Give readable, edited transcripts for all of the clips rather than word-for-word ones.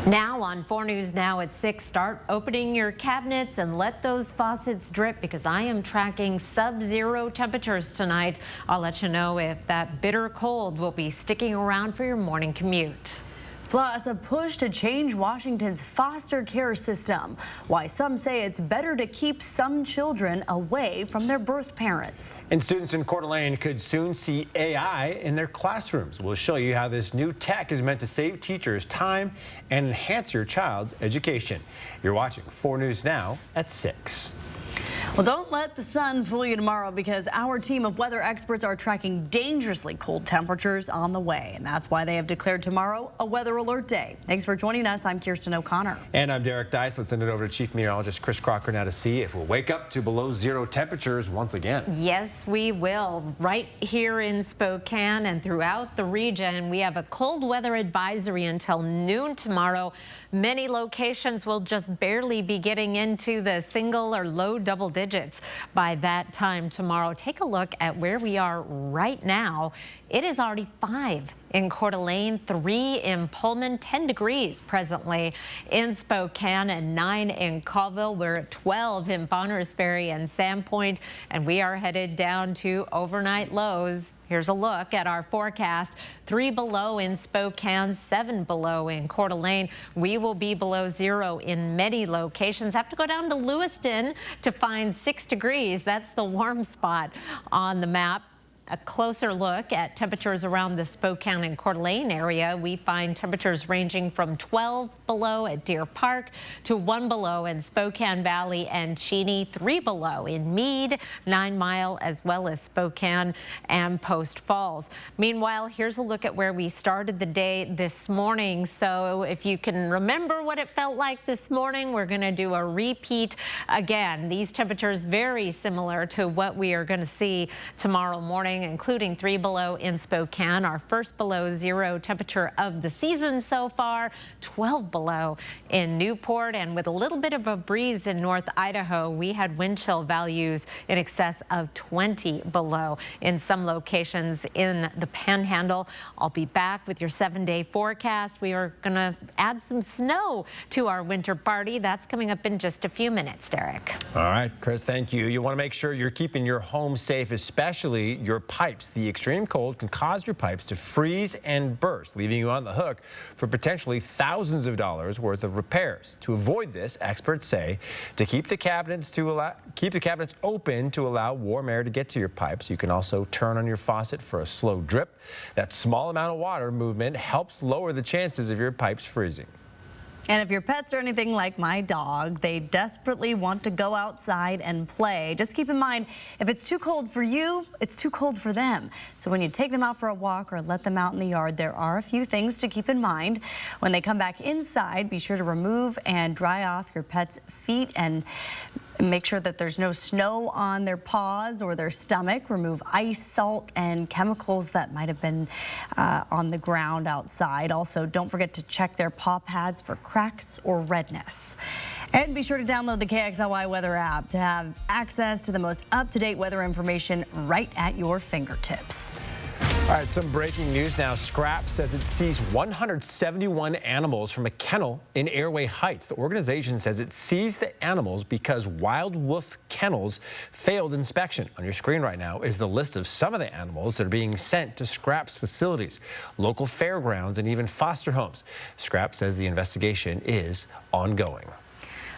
Now on 4 News Now at 6, start opening your cabinets and let those faucets drip because I am tracking sub-zero temperatures tonight. I'll let you know if that bitter cold will be sticking around for your morning commute. Plus, a push to change Washington's foster care system. Why some say it's better to keep some children away from their birth parents. And students in Coeur d'Alene could soon see AI in their classrooms. We'll show you how this new tech is meant to save teachers time and enhance your child's education. You're watching 4 News Now at 6. Well, don't let the sun fool you tomorrow because our team of weather experts are tracking dangerously cold temperatures on the way. And that's why they have declared tomorrow a weather alert day. Thanks for joining us. I'm Kirsten O'Connor. And I'm Derek Dice. Let's send it over to Chief Meteorologist Chris Crocker now to see if we'll wake up to below zero temperatures once again. Yes, we will. Right here in Spokane and throughout the region, we have a cold weather advisory until noon tomorrow. Many locations will just barely be getting into the single or low double digits by that time tomorrow. Take a look at where we are right now. It is already 5 in Coeur d'Alene, 3 in Pullman, 10 degrees presently in Spokane, and 9 in Colville. We're at 12 in Bonners Ferry and Sandpoint, and we are headed down to overnight lows. Here's a look at our forecast. 3 below in Spokane, 7 below in Coeur d'Alene. We will be below zero in many locations. Have to go down to Lewiston to find 6 degrees. That's the warm spot on the map. A closer look at temperatures around the Spokane and Coeur d'Alene area. We find temperatures ranging from 12 below at Deer Park to 1 below in Spokane Valley and Cheney, 3 below in Meade, 9 Mile, as well as Spokane and Post Falls. Meanwhile, here's a look at where we started the day this morning. So if you can remember what it felt like this morning, we're going to do a repeat again. These temperatures very similar to what we are going to see tomorrow morning, including 3 below in Spokane, our first below zero temperature of the season so far, 12 below in Newport, and with a little bit of a breeze in North Idaho, we had wind chill values in excess of 20 below in some locations in the Panhandle. I'll be back with your 7-day forecast. We are going to add some snow to our winter party. That's coming up in just a few minutes, Derek. All right, Chris, thank you. You want to make sure you're keeping your home safe, especially your pipes. The extreme cold can cause your pipes to freeze and burst, leaving you on the hook for potentially thousands of dollars worth of repairs. To avoid this, experts say to keep the cabinets open to allow warm air to get to your pipes. You can also turn on your faucet for a slow drip. That small amount of water movement helps lower the chances of your pipes freezing. And if your pets are anything like my dog, they desperately want to go outside and play. Just keep in mind, if it's too cold for you, it's too cold for them. So when you take them out for a walk or let them out in the yard, there are a few things to keep in mind. When they come back inside, be sure to remove and dry off your pet's feet and make sure that there's no snow on their paws or their stomach. Remove ice, salt, and chemicals that might have been on the ground outside. Also, don't forget to check their paw pads for cracks or redness. And be sure to download the KXLY weather app to have access to the most up-to-date weather information right at your fingertips. All right, some breaking news now. Scrap says it seized 171 animals from a kennel in Airway Heights. The organization says it seized the animals because Wild Wolf Kennels failed inspection. On your screen right now is the list of some of the animals that are being sent to Scrap's facilities, local fairgrounds, and even foster homes. Scrap says the investigation is ongoing.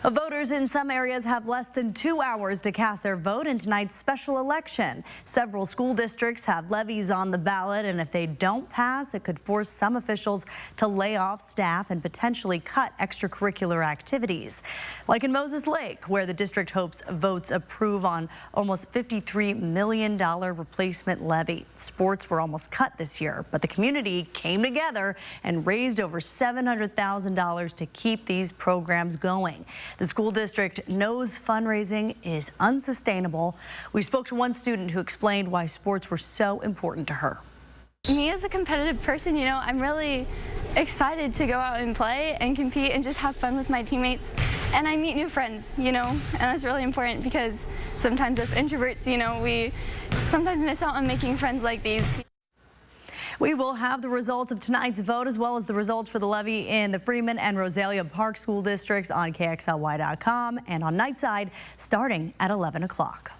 Voters in some areas have less than 2 hours to cast their vote in tonight's special election. Several school districts have levies on the ballot, and if they don't pass, it could force some officials to lay off staff and potentially cut extracurricular activities. Like in Moses Lake, where the district hopes votes approve on almost $53 million replacement levy. Sports were almost cut this year, but the community came together and raised over $700,000 to keep these programs going. The school district knows fundraising is unsustainable. We spoke to one student who explained why sports were so important to her. Me as a competitive person, I'm really excited to go out and play and compete and just have fun with my teammates. And I meet new friends, and that's really important because sometimes as introverts, we sometimes miss out on making friends like these. We will have the results of tonight's vote as well as the results for the levy in the Freeman and Rosalia Park school districts on KXLY.com and on Nightside starting at 11 o'clock.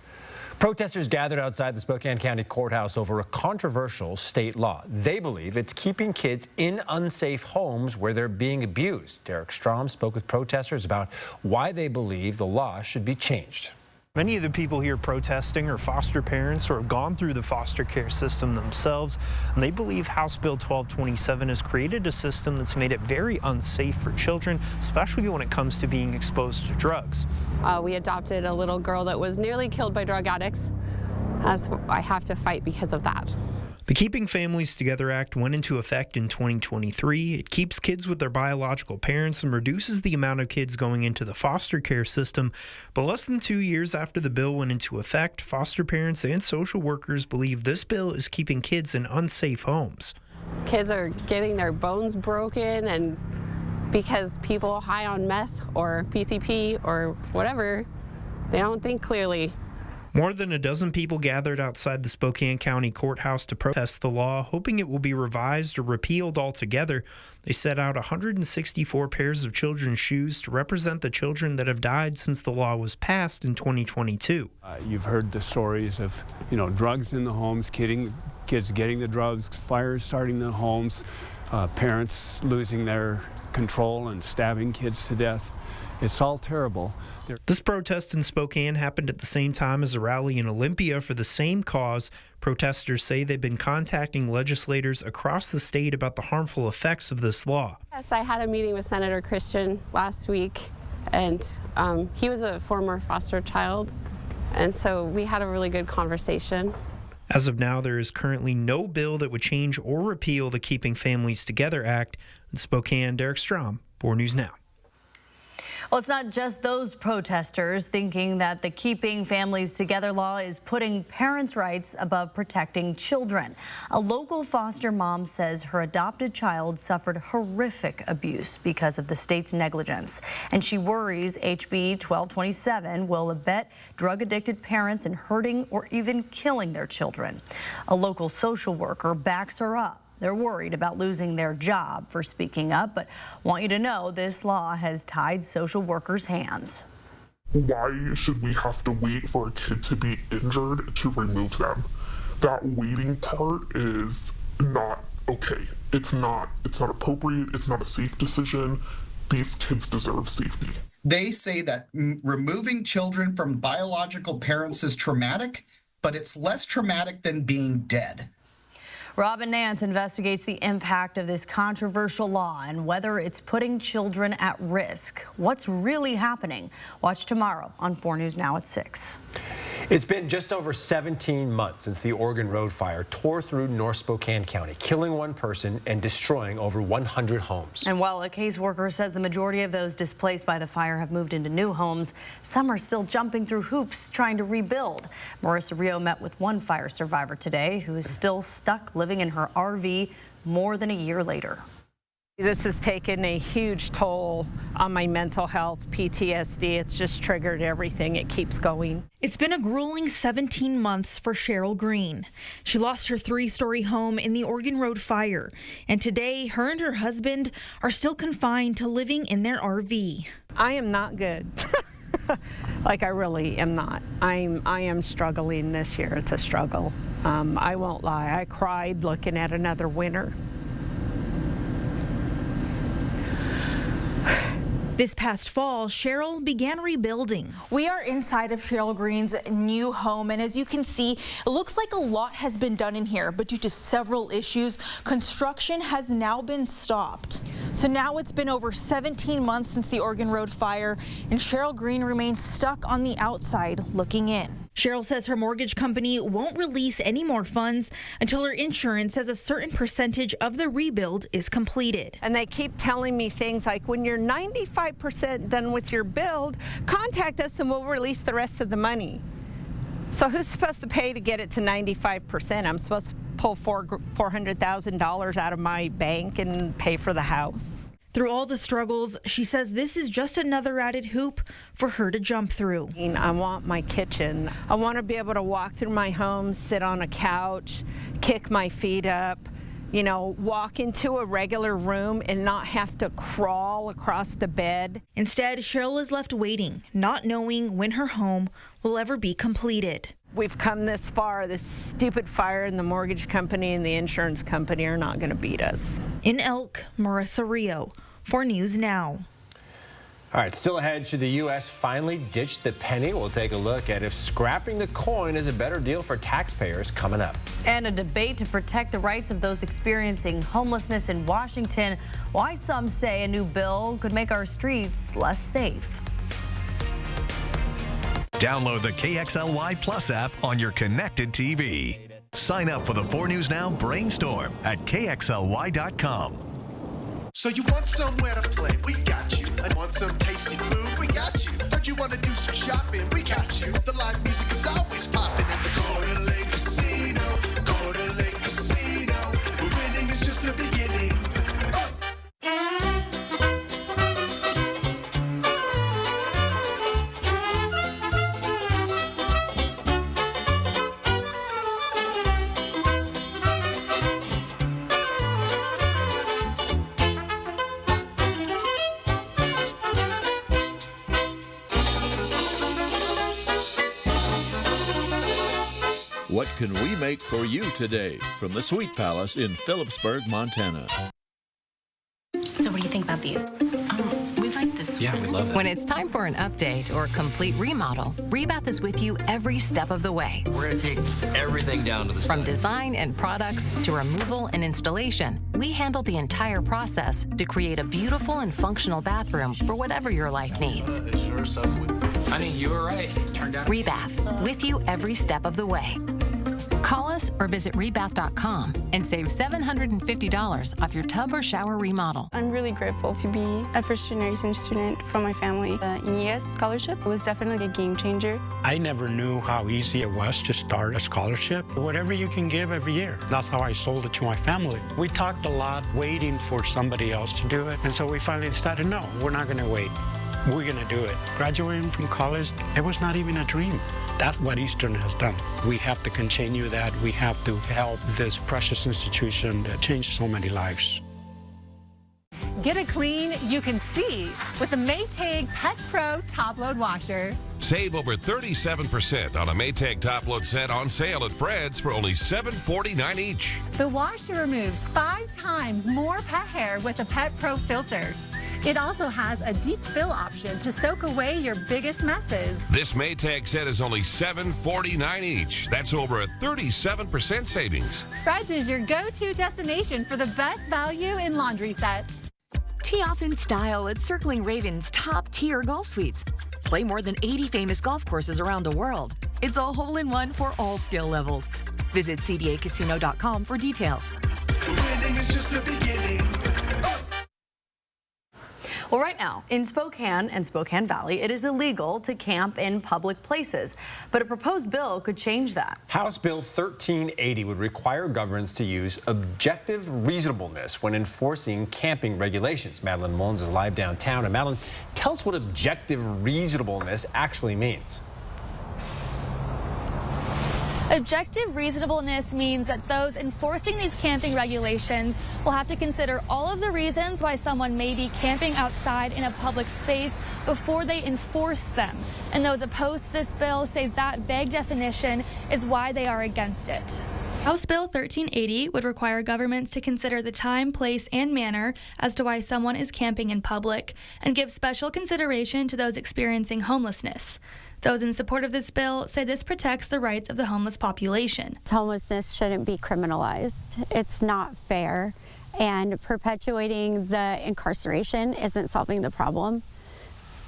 Protesters gathered outside the Spokane County Courthouse over a controversial state law. They believe it's keeping kids in unsafe homes where they're being abused. Derek Strom spoke with protesters about why they believe the law should be changed. Many of the people here protesting are foster parents or have gone through the foster care system themselves, and they believe House Bill 1227 has created a system that's made it very unsafe for children, especially when it comes to being exposed to drugs. We adopted a little girl that was nearly killed by drug addicts, as I have to fight because of that. The Keeping Families Together Act went into effect in 2023. It keeps kids with their biological parents and reduces the amount of kids going into the foster care system. But less than 2 years after the bill went into effect, foster parents and social workers believe this bill is keeping kids in unsafe homes. Kids are getting their bones broken, and because people high on meth or PCP or whatever, they don't think clearly. More than a dozen people gathered outside the Spokane County Courthouse to protest the law, hoping it will be revised or repealed altogether. They set out 164 pairs of children's shoes to represent the children that have died since the law was passed in 2022. You've heard the stories of, drugs in the homes, kids getting the drugs, fires starting the homes, parents losing their control and stabbing kids to death. It's all terrible. This protest in Spokane happened at the same time as a rally in Olympia for the same cause. Protesters say they've been contacting legislators across the state about the harmful effects of this law. Yes, I had a meeting with Senator Christian last week, and he was a former foster child, and so we had a really good conversation. As of now, there is currently no bill that would change or repeal the Keeping Families Together Act. In Spokane, Derek Strom, 4 News Now. Well, it's not just those protesters thinking that the Keeping Families Together law is putting parents' rights above protecting children. A local foster mom says her adopted child suffered horrific abuse because of the state's negligence, and she worries HB 1227 will abet drug-addicted parents in hurting or even killing their children. A local social worker backs her up. They're worried about losing their job for speaking up, but want you to know this law has tied social workers' hands. Why should we have to wait for a kid to be injured to remove them? That waiting part is not okay. It's not appropriate. It's not a safe decision. These kids deserve safety. They say that removing children from biological parents is traumatic, but it's less traumatic than being dead. Robin Nance investigates the impact of this controversial law and whether it's putting children at risk. What's really happening? Watch tomorrow on 4 News Now at 6. It's been just over 17 months since the Oregon Road fire tore through North Spokane County, killing 1 person and destroying over 100 homes. And while a caseworker says the majority of those displaced by the fire have moved into new homes, some are still jumping through hoops trying to rebuild. Marissa Rio met with one fire survivor today who is still stuck living in her RV more than a year later. This has taken a huge toll on my mental health, PTSD. It's just triggered everything. It keeps going. It's been a grueling 17 months for Cheryl Green. She lost her 3-story home in the Oregon Road fire, and today her and her husband are still confined to living in their RV. I am not good. Like, I really am not. I am struggling this year. It's a struggle. I won't lie. I cried looking at another winter. This past fall, Cheryl began rebuilding. We are inside of Cheryl Green's new home, and as you can see, it looks like a lot has been done in here, but due to several issues, construction has now been stopped. So now it's been over 17 months since the Oregon Road fire, and Cheryl Green remains stuck on the outside looking in. Cheryl says her mortgage company won't release any more funds until her insurance says a certain percentage of the rebuild is completed. And they keep telling me things like, when you're 95% done with your build, contact us and we'll release the rest of the money. So who's supposed to pay to get it to 95%? I'm supposed to pull $400,000 out of my bank and pay for the house. Through all the struggles, she says this is just another added hoop for her to jump through. I want my kitchen. I want to be able to walk through my home, sit on a couch, kick my feet up, you know, walk into a regular room and not have to crawl across the bed. Instead, Cheryl is left waiting, not knowing when her home will ever be completed. We've come this far. This stupid fire and the mortgage company and the insurance company are not going to beat us. In Elk, Marissa Rio, 4 News Now. All right, still ahead, should the U.S. finally ditch the penny? We'll take a look at if scrapping the coin is a better deal for taxpayers coming up. And a debate to protect the rights of those experiencing homelessness in Washington. Why some say a new bill could make our streets less safe. Download the KXLY Plus app on your connected TV. Sign up for the 4 News Now Brainstorm at KXLY.com. So you want somewhere to play? We got you. I want some tasty food? We got you. Heard you want to do some shopping? We got you. The live music is always popping at the Coeur d'Alene Casino. Coeur d'Alene Casino. Where winning is just the beginning. What can we make for you today? From the Sweet Palace in Phillipsburg, Montana. So what do you think about these? We like this. Yeah, we love that. When it's time for an update or complete remodel, Rebath is with you every step of the way. We're going to take everything down to the From design and products to removal and installation, we handle the entire process to create a beautiful and functional bathroom for whatever your life needs. Honey, you were right. Turned out. Rebath, with you every step of the way. Call us or visit rebath.com and save $750 off your tub or shower remodel. I'm really grateful to be a first generation student from my family. The ES scholarship was definitely a game changer. I never knew how easy it was to start a scholarship. Whatever you can give every year. That's how I sold it to my family. We talked a lot waiting for somebody else to do it. And so we finally decided, no, we're not going to wait. We're going to do it. Graduating from college, it was not even a dream. That's what Eastern has done. We have to continue that. We have to help this precious institution that changed so many lives. Get it clean you can see with the Maytag Pet Pro Top Load Washer. Save over 37% on a Maytag Top Load set on sale at Fred's for only $7.49 each. The washer removes 5 times more pet hair with a Pet Pro filter. It also has a deep fill option to soak away your biggest messes. This Maytag set is only $7.49 each. That's over a 37% savings. Fred's is your go-to destination for the best value in laundry sets. Tee off in style at Circling Ravens' top-tier golf suites. Play more than 80 famous golf courses around the world. It's a hole-in-one for all skill levels. Visit cdacasino.com for details. Winning is just the beginning. Well, right now, in Spokane and Spokane Valley, it is illegal to camp in public places. But a proposed bill could change that. House Bill 1380 would require governments to use objective reasonableness when enforcing camping regulations. Madeline Mullins is live downtown. And Madeline, tell us what objective reasonableness actually means. Objective reasonableness means that those enforcing these camping regulations will have to consider all of the reasons why someone may be camping outside in a public space before they enforce them. And those opposed to this bill say that vague definition is why they are against it. House Bill 1380 would require governments to consider the time, place, and manner as to why someone is camping in public and give special consideration to those experiencing homelessness. Those in support of this bill say this protects the rights of the homeless population. Homelessness shouldn't be criminalized. It's not fair, and perpetuating the incarceration isn't solving the problem.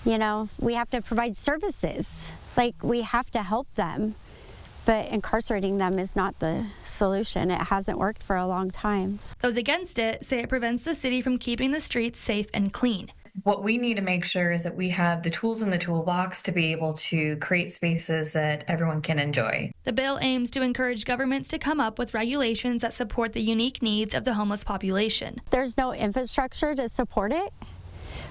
You know, we have to provide services, like we have to help them, but incarcerating them is not the solution. It hasn't worked for a long time. Those against it say it prevents the city from keeping the streets safe and clean. What we need to make sure is that we have the tools in the toolbox to be able to create spaces that everyone can enjoy. The bill aims to encourage governments to come up with regulations that support the unique needs of the homeless population. There's no infrastructure to support it.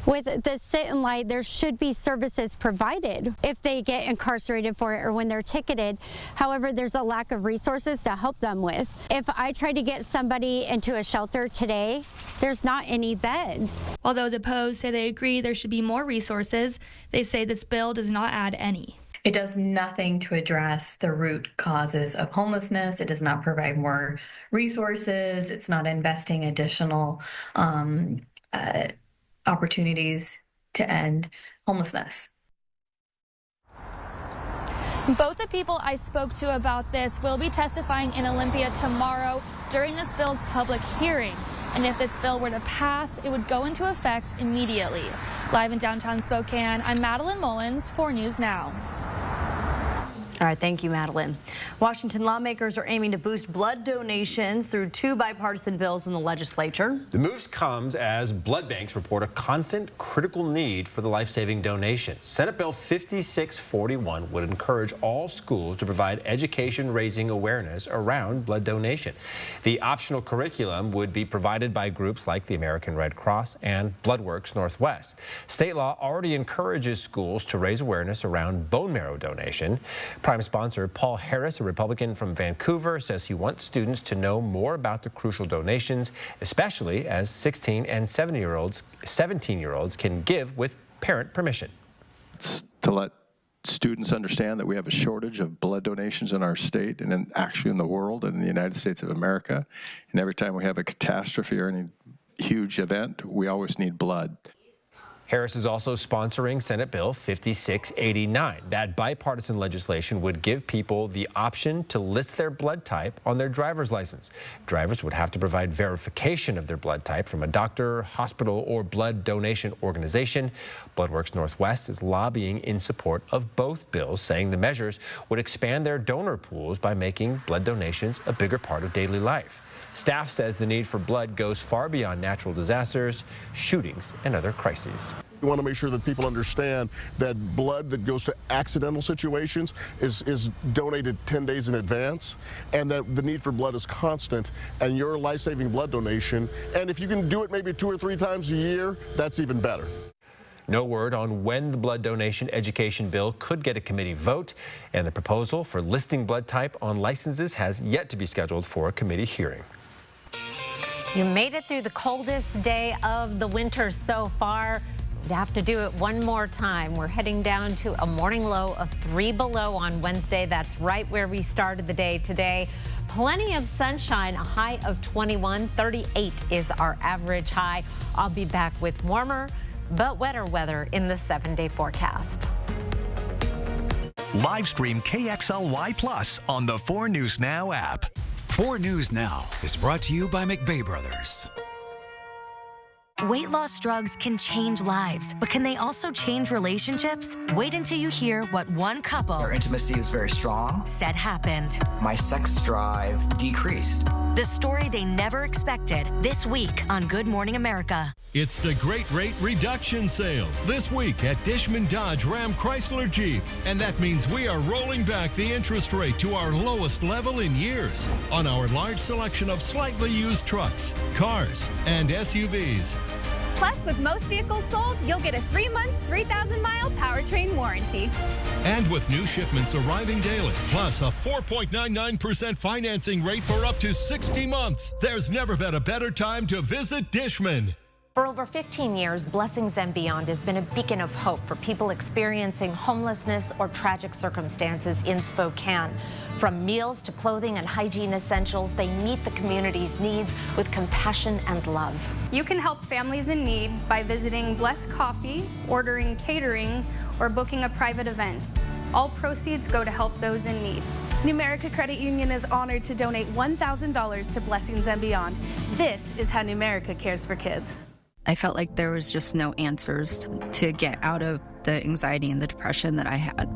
With the sit and lie, there should be services provided if they get incarcerated for it or when they're ticketed. However, there's a lack of resources to help them with. If I try to get somebody into a shelter today, there's not any beds. While those opposed say they agree there should be more resources, they say this bill does not add any. It does nothing to address the root causes of homelessness. It does not provide more resources. It's not investing additional opportunities to end homelessness. Both the people I spoke to about this will be testifying in Olympia tomorrow during this bill's public hearing. And if this bill were to pass, it would go into effect immediately. Live in downtown Spokane, I'm Madeline Mullins, 4 News Now. All right, thank you, Madeline. Washington lawmakers are aiming to boost blood donations through 2 bipartisan bills in the legislature. The move comes as blood banks report a constant critical need for the life-saving donations. Senate Bill 5641 would encourage all schools to provide education raising awareness around blood donation. The optional curriculum would be provided by groups like the American Red Cross and BloodWorks Northwest. State law already encourages schools to raise awareness around bone marrow donation. Prime sponsor Paul Harris, a Republican from Vancouver, says he wants students to know more about the crucial donations, especially as 16 and 17-year-olds can give with parent permission. It's to let students understand that we have a shortage of blood donations in our state and actually in the world and in the United States of America. And every time we have a catastrophe or any huge event, we always need blood. Harris is also sponsoring Senate Bill 5689. That bipartisan legislation would give people the option to list their blood type on their driver's license. Drivers would have to provide verification of their blood type from a doctor, hospital, or blood donation organization. BloodWorks Northwest is lobbying in support of both bills, saying the measures would expand their donor pools by making blood donations a bigger part of daily life. Staff says the need for blood goes far beyond natural disasters, shootings, and other crises. We want to make sure that people understand that blood that goes to accidental situations is donated 10 days in advance, and that the need for blood is constant, and your life-saving blood donation, and if you can do it maybe 2 or 3 times a year, that's even better. No word on when the blood donation education bill could get a committee vote, and the proposal for listing blood type on licenses has yet to be scheduled for a committee hearing. You made it through the coldest day of the winter so far. You'd have to do it one more time. We're heading down to a morning low of 3 below on Wednesday. That's right where we started the day today. Plenty of sunshine, a high of 21. 38 is our average high. I'll be back with warmer but wetter weather in the 7-day forecast. Live stream KXLY Plus on the 4 News Now app. 4 News Now is brought to you by McVeigh Brothers. Weight loss drugs can change lives, but can they also change relationships? Wait until you hear what one couple, our intimacy was very strong, said happened. My sex drive decreased. The story they never expected this week on Good Morning America. It's the Great Rate Reduction Sale this week at Dishman Dodge Ram Chrysler Jeep. And that means we are rolling back the interest rate to our lowest level in years on our large selection of slightly used trucks, cars, and SUVs. Plus, with most vehicles sold, you'll get a 3-month, 3,000-mile powertrain warranty. And with new shipments arriving daily, plus a 4.99% financing rate for up to 60 months. There's never been a better time to visit Dishman. For over 15 years, Blessings and Beyond has been a beacon of hope for people experiencing homelessness or tragic circumstances in Spokane. From meals to clothing and hygiene essentials, they meet the community's needs with compassion and love. You can help families in need by visiting Bless Coffee, ordering catering, or booking a private event. All proceeds go to help those in need. Numerica Credit Union is honored to donate $1,000 to Blessings and Beyond. This is how Numerica cares for kids. I felt like there was just no answers to get out of the anxiety and the depression that I had.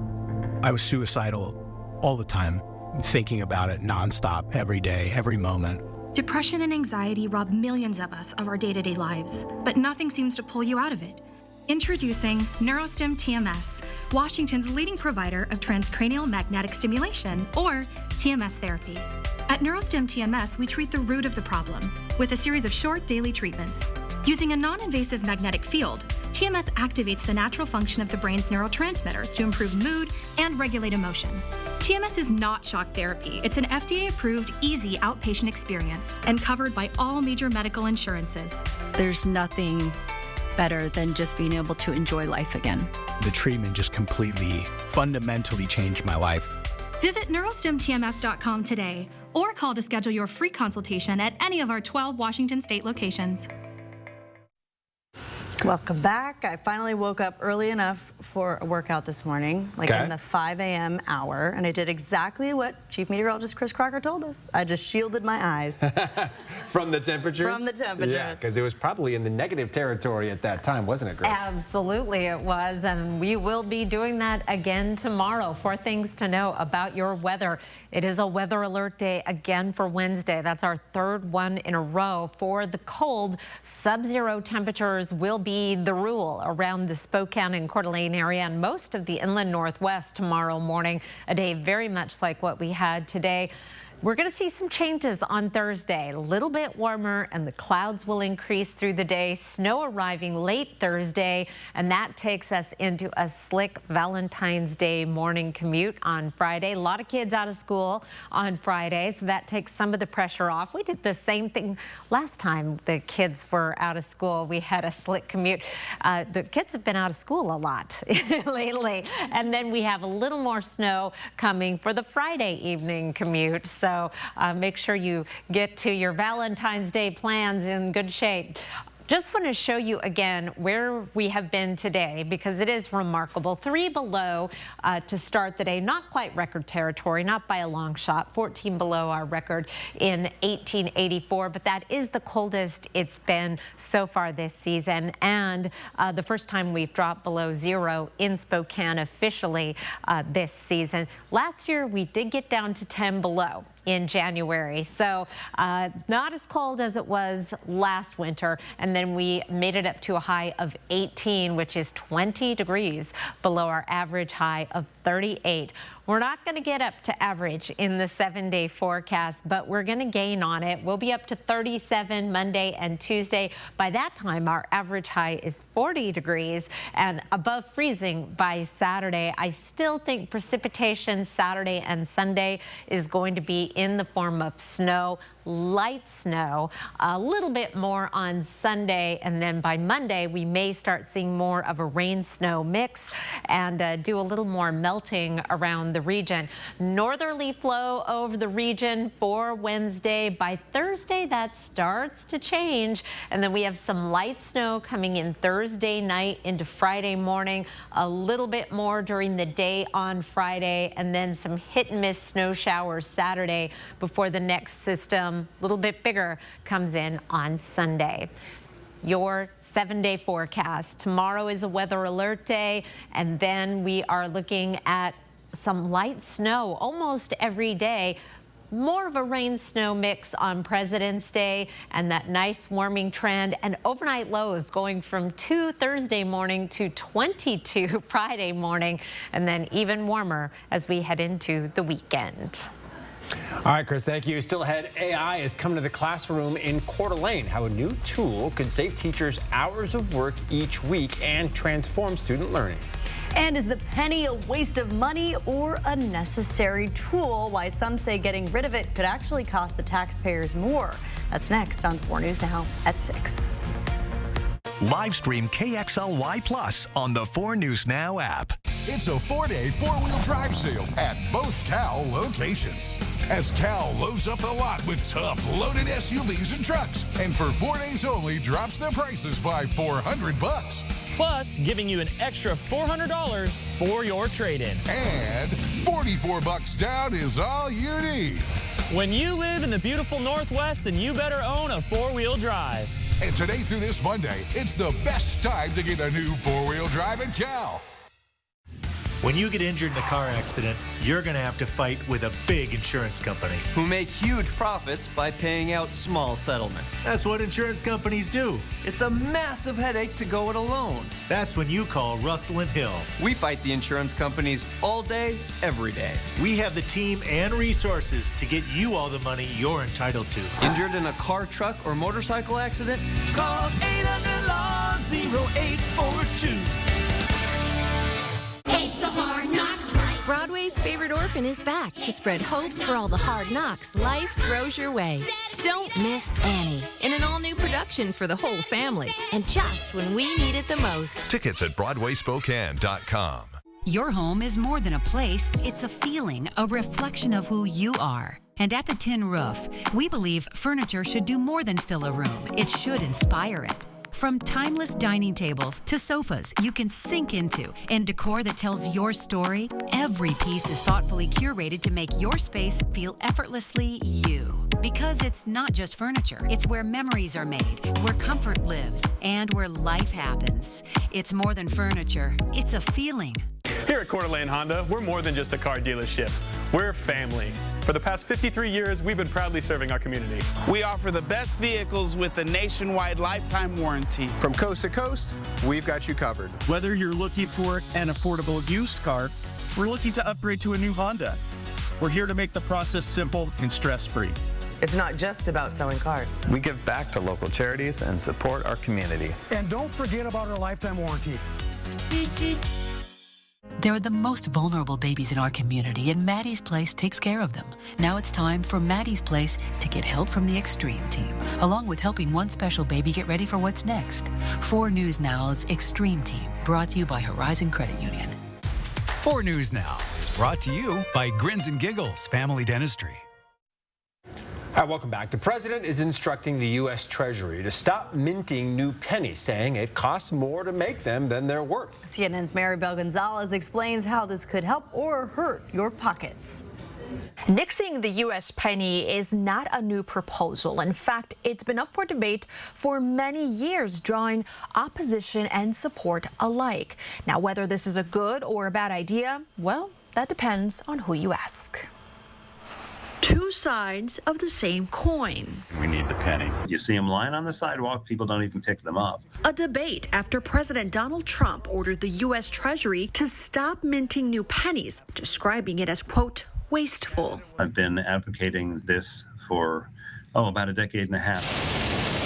I was suicidal all the time, thinking about it nonstop, every day, every moment. Depression and anxiety rob millions of us of our day-to-day lives, but nothing seems to pull you out of it. Introducing NeuroStim TMS, Washington's leading provider of transcranial magnetic stimulation, or TMS therapy. At NeuroStim TMS, we treat the root of the problem with a series of short daily treatments. Using a non-invasive magnetic field, TMS activates the natural function of the brain's neurotransmitters to improve mood and regulate emotion. TMS is not shock therapy. It's an FDA-approved, easy outpatient experience and covered by all major medical insurances. There's nothing better than just being able to enjoy life again. The treatment just completely, fundamentally changed my life. Visit neurostemtms.com today or call to schedule your free consultation at any of our 12 Washington state locations. Welcome back. I finally woke up early enough for a workout this morning, like in the 5 a.m. hour, and I did exactly what Chief Meteorologist Chris Crocker told us. I just shielded my eyes. From the temperatures? From the temperatures. Yeah, because it was probably in the negative territory at that time, wasn't it, Grace? Absolutely it was, and we will be doing that again tomorrow. 4 things to know about your weather. It is a weather alert day again for Wednesday. That's our 3rd one in a row. For the cold, sub-zero temperatures will be the rule around the Spokane and Coeur d'Alene area and most of the inland Northwest tomorrow morning. A day very much like what we had today. We're going to see some changes on Thursday. A little bit warmer and the clouds will increase through the day. Snow arriving late Thursday, and that takes us into a slick Valentine's Day morning commute on Friday. A lot of kids out of school on Friday, so that takes some of the pressure off. We did the same thing last time the kids were out of school. We had a slick commute. The kids have been out of school a lot lately. And then we have a little more snow coming for the Friday evening commute. So make sure you get to your Valentine's Day plans in good shape. Just want to show you again where we have been today because it is remarkable. 3 below to start the day. Not quite record territory, not by a long shot. 14 below our record in 1884, but that is the coldest it's been so far this season, and the first time we've dropped below 0 in Spokane officially this season. Last year we did get down to 10 below in January, so not as cold as it was last winter, and then we made it up to a high of 18, which is 20 degrees below our average high of 38. We're not going to get up to average in the 7-day forecast, but we're going to gain on it. We'll be up to 37 Monday and Tuesday. By that time, our average high is 40 degrees and above freezing by Saturday. I still think precipitation Saturday and Sunday is going to be in the form of snow, light snow, a little bit more on Sunday, and then by Monday we may start seeing more of a rain-snow mix and do a little more melting around the region. Northerly flow over the region for Wednesday. By Thursday that starts to change, and then we have some light snow coming in Thursday night into Friday morning, a little bit more during the day on Friday, and then some hit and miss snow showers Saturday before the next system, a little bit bigger, comes in on Sunday. Your 7-day forecast. Tomorrow is a weather alert day, and then we are looking at some light snow almost every day. More of a rain-snow mix on President's Day, and that nice warming trend, and overnight lows going from 2 Thursday morning to 22 Friday morning, and then even warmer as we head into the weekend. All right, Chris, thank you. Still ahead, AI is coming to the classroom in Coeur d'Alene. How a new tool could save teachers hours of work each week and transform student learning. And is the penny a waste of money or a necessary tool? Why some say getting rid of it could actually cost the taxpayers more. That's next on 4 News Now at 6. Live stream KXLY Plus on the 4 News Now app. It's a 4-day 4-wheel drive sale at both Cal locations. As Cal loads up the lot with tough loaded SUVs and trucks, and for 4 days only drops their prices by $400. Plus, giving you an extra $400 for your trade-in. And $44 down is all you need. When you live in the beautiful Northwest, then you better own a 4-wheel drive. And today through this Monday, it's the best time to get a new 4-wheel drive at Cal. When you get injured in a car accident, you're going to have to fight with a big insurance company. Who make huge profits by paying out small settlements. That's what insurance companies do. It's a massive headache to go it alone. That's when you call Russell and Hill. We fight the insurance companies all day, every day. We have the team and resources to get you all the money you're entitled to. Injured in a car, truck, or motorcycle accident? Call 800-LAW-0842. It's the Hard Knocks Life. Broadway's favorite orphan is back to spread hope for all the hard knocks life throws your way. Don't miss Annie in an all-new production for the whole family, and just when we need it the most. Tickets at BroadwaySpokane.com. Your home is more than a place, it's a feeling, a reflection of who you are. And at the Tin Roof, we believe furniture should do more than fill a room. It should inspire it. From timeless dining tables to sofas you can sink into and decor that tells your story, every piece is thoughtfully curated to make your space feel effortlessly you. Because it's not just furniture, it's where memories are made, where comfort lives, and where life happens. It's more than furniture, it's a feeling. Here at Coeur d'Alene Honda, we're more than just a car dealership. We're family. For the past 53 years, we've been proudly serving our community. We offer the best vehicles with a nationwide lifetime warranty. From coast to coast, we've got you covered. Whether you're looking for an affordable used car, we're looking to upgrade to a new Honda. We're here to make the process simple and stress-free. It's not just about selling cars. We give back to local charities and support our community. And don't forget about our lifetime warranty. Beep, beep. They're the most vulnerable babies in our community, and Maddie's Place takes care of them. Now it's time for Maddie's Place to get help from the Extreme Team, along with helping one special baby get ready for what's next. 4 News Now's Extreme Team, brought to you by Horizon Credit Union. 4 News Now is brought to you by Grins and Giggles Family Dentistry. All right, welcome back. The president is instructing the U.S. Treasury to stop minting new pennies, saying it costs more to make them than they're worth. CNN's Maribel Gonzalez explains how this could help or hurt your pockets. Nixing the U.S. penny is not a new proposal. In fact, it's been up for debate for many years, drawing opposition and support alike. Now, whether this is a good or a bad idea, well, that depends on who you ask. Two sides of the same coin. We need the penny. You see them lying on the sidewalk, people don't even pick them up. A debate after President Donald Trump ordered the U.S. Treasury to stop minting new pennies, describing it as, quote, wasteful. I've been advocating this for, about a decade and a half.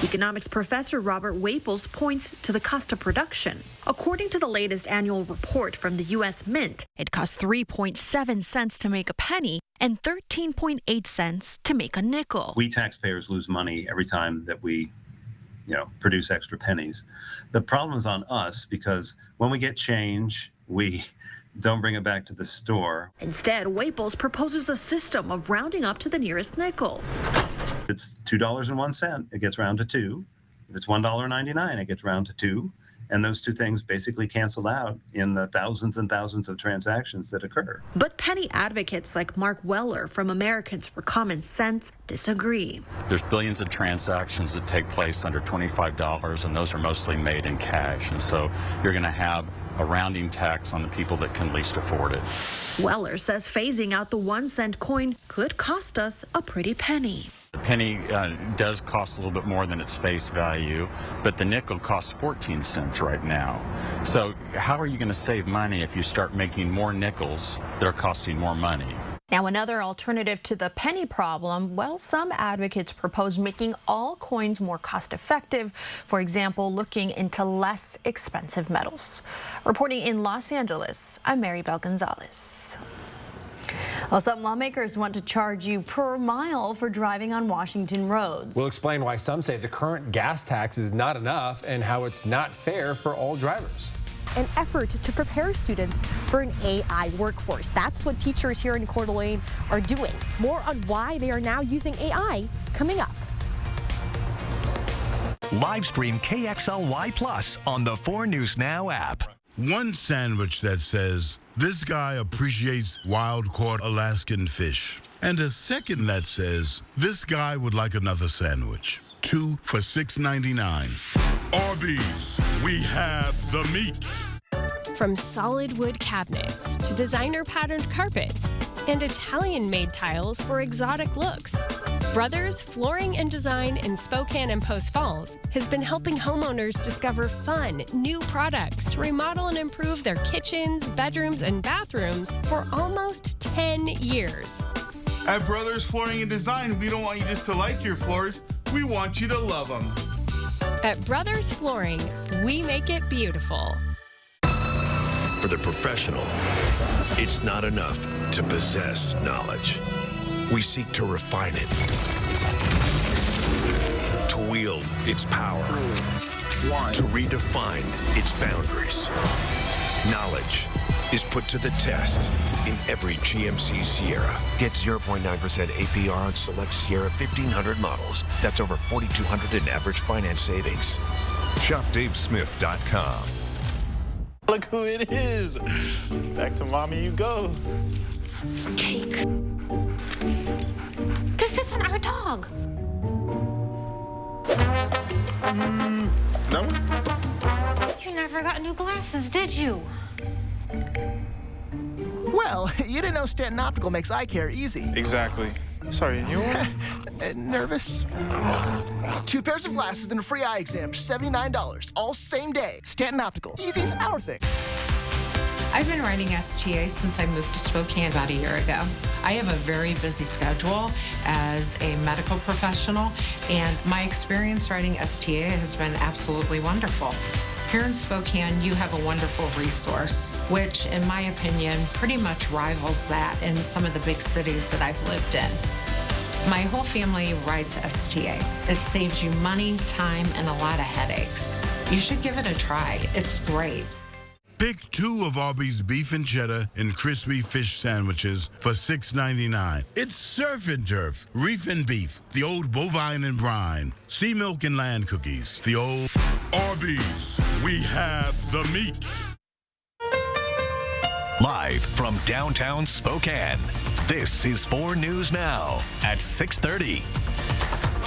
Economics professor Robert Waples points to the cost of production. According to the latest annual report from the U.S. Mint, it costs 3.7 cents to make a penny and 13.8 cents to make a nickel. We taxpayers lose money every time that we, produce extra pennies. The problem is on us because when we get change, we don't bring it back to the store. Instead, Waples proposes a system of rounding up to the nearest nickel. If it's $2.01, it gets round to 2. If it's $1.99, it gets round to 2. And those two things basically canceled out in the thousands and thousands of transactions that occur. But penny advocates like Mark Weller from Americans for Common Sense disagree. There's billions of transactions that take place under $25, and those are mostly made in cash. And so you're going to have a rounding tax on the people that can least afford it. Weller says phasing out the 1-cent coin could cost us a pretty penny. The penny does cost a little bit more than its face value, but the nickel costs 14 cents right now. So how are you going to save money if you start making more nickels that are costing more money? Now, another alternative to the penny problem, well, some advocates propose making all coins more cost-effective, for example, looking into less expensive metals. Reporting in Los Angeles, I'm Maribel Gonzalez. Well, some lawmakers want to charge you per mile for driving on Washington roads. We'll explain why some say the current gas tax is not enough and how it's not fair for all drivers. An effort to prepare students for an AI workforce. That's what teachers here in Coeur d'Alene are doing. More on why they are now using AI coming up. Live stream KXLY Plus on the 4 News Now app. One sandwich that says, "This guy appreciates wild-caught Alaskan fish." And a second that says, "This guy would like another sandwich." 2 for $6.99. Arby's, we have the meat. From solid wood cabinets to designer patterned carpets and Italian-made tiles for exotic looks, Brothers Flooring and Design in Spokane and Post Falls has been helping homeowners discover fun, new products to remodel and improve their kitchens, bedrooms, and bathrooms for almost 10 years. At Brothers Flooring and Design, we don't want you just to like your floors, we want you to love them. At Brothers Flooring, we make it beautiful. For the professional, it's not enough to possess knowledge. We seek to refine it, to wield its power, to redefine its boundaries. Knowledge is put to the test in every GMC Sierra. Get 0.9% APR on select Sierra 1500 models. That's over $4,200 in average finance savings. ShopDaveSmith.com. Look who it is. Back to mommy you go. Jake, this isn't our dog. No? You never got new glasses, did you? Well, you didn't know Stanton Optical makes eye care easy. Exactly. Sorry, and you were? Nervous? 2 pairs of glasses and a free eye exam for $79, all same day. Stanton Optical. Easy as our thing. I've been writing STA since I moved to Spokane about a year ago. I have a very busy schedule as a medical professional, and my experience writing STA has been absolutely wonderful. Here in Spokane, you have a wonderful resource, which, in my opinion, pretty much rivals that in some of the big cities that I've lived in. My whole family writes STA. It saves you money, time, and a lot of headaches. You should give it a try. It's great. Pick 2 of Arby's beef and cheddar and crispy fish sandwiches for $6.99. It's Surf and Turf, reef and beef, the old bovine and brine, sea milk and land cookies, the old Arby's. We have the meat. Live from downtown Spokane, this is 4 News Now at 6:30.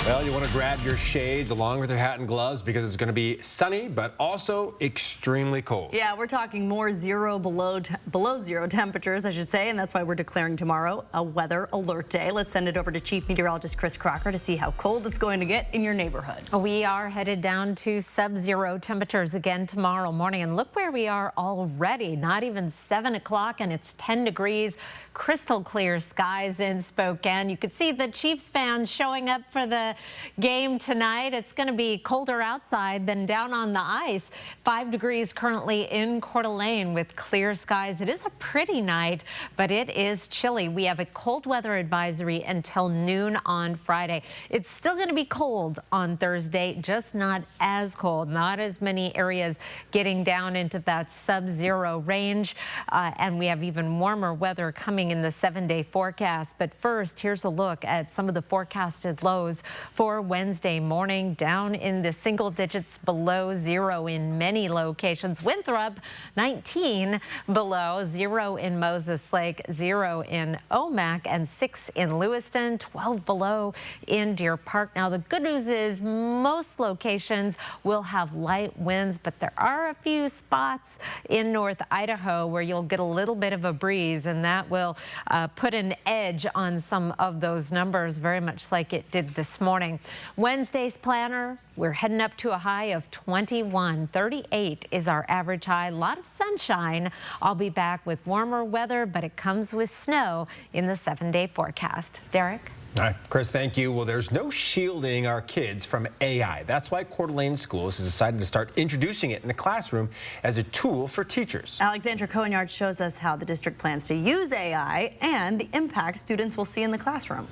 Well, you want to grab your shades along with your hat and gloves because it's going to be sunny, but also extremely cold. Yeah, we're talking more below zero temperatures, I should say, and that's why we're declaring tomorrow a weather alert day. Let's send it over to Chief Meteorologist Chris Crocker to see how cold it's going to get in your neighborhood. We are headed down to sub-zero temperatures again tomorrow morning, and look where we are already. Not even 7 o'clock, and it's 10 degrees. Crystal clear skies in Spokane. You could see the Chiefs fans showing up for the game tonight. It's going to be colder outside than down on the ice. 5 degrees currently in Coeur d'Alene with clear skies. It is a pretty night, but it is chilly. We have a cold weather advisory until noon on Friday. It's still going to be cold on Thursday, just not as cold. Not as many areas getting down into that sub-zero range. And we have even warmer weather coming in the 7-day forecast. But first, here's a look at some of the forecasted lows for Wednesday morning. Down in the single digits below zero in many locations. Winthrop, 19 below, 0 in Moses Lake, 0 in Omak, and 6 in Lewiston, 12 below in Deer Park. Now, the good news is most locations will have light winds, but there are a few spots in North Idaho where you'll get a little bit of a breeze, and that will put an edge on some of those numbers, very much like it did this morning. Wednesday's planner, we're heading up to a high of 21. 38 is our average high. A lot of sunshine. I'll be back with warmer weather, but it comes with snow in the 7-day forecast. Derek? All right, Chris, thank you. Well, there's no shielding our kids from AI. That's why Coeur d'Alene Schools has decided to start introducing it in the classroom as a tool for teachers. Alexandra Coignard shows us how the district plans to use AI and the impact students will see in the classroom.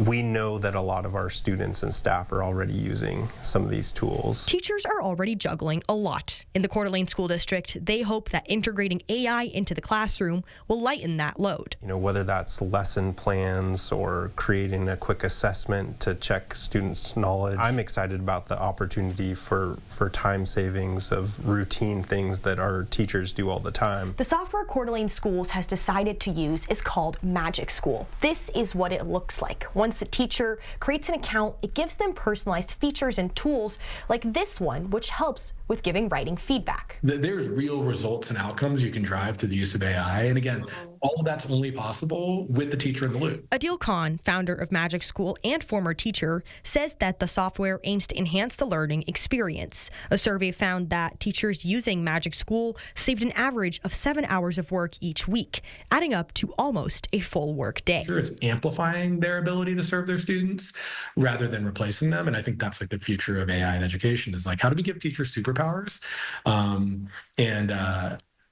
We know that a lot of our students and staff are already using some of these tools. Teachers are already juggling a lot. In the Coeur d'Alene School District, they hope that integrating AI into the classroom will lighten that load. You know, whether that's lesson plans or creating a quick assessment to check students' knowledge. I'm excited about the opportunity for time savings of routine things that our teachers do all the time. The software Coeur d'Alene Schools has decided to use is called Magic School. This is what it looks like. Once a teacher creates an account, it gives them personalized features and tools like this one, which helps with giving writing feedback. there's real results and outcomes you can drive through the use of AI. And again, all of that's only possible with the teacher in the loop. Adil Khan, founder of Magic School and former teacher, says that the software aims to enhance the learning experience. A survey found that teachers using Magic School saved an average of 7 hours of work each week, adding up to almost a full work day. Sure, it's amplifying their ability to serve their students rather than replacing them. And I think that's like the future of AI in education, is like, how do we give teachers superpowers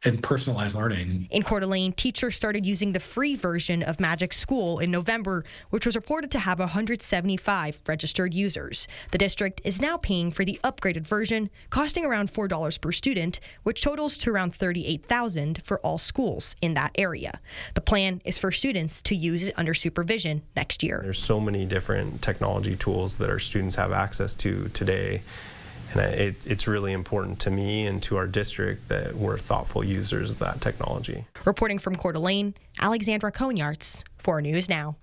and personalized learning? In Coeur d'Alene, teachers started using the free version of Magic School in November, which was reported to have 175 registered users. The district is now paying for the upgraded version, costing around $4 per student, which totals to around $38,000 for all schools in that area. The plan is for students to use it under supervision next year. There's so many different technology tools that our students have access to today. And it's really important to me and to our district that we're thoughtful users of that technology. Reporting from Coeur d'Alene, Alexandra Konyarts, 4 News Now.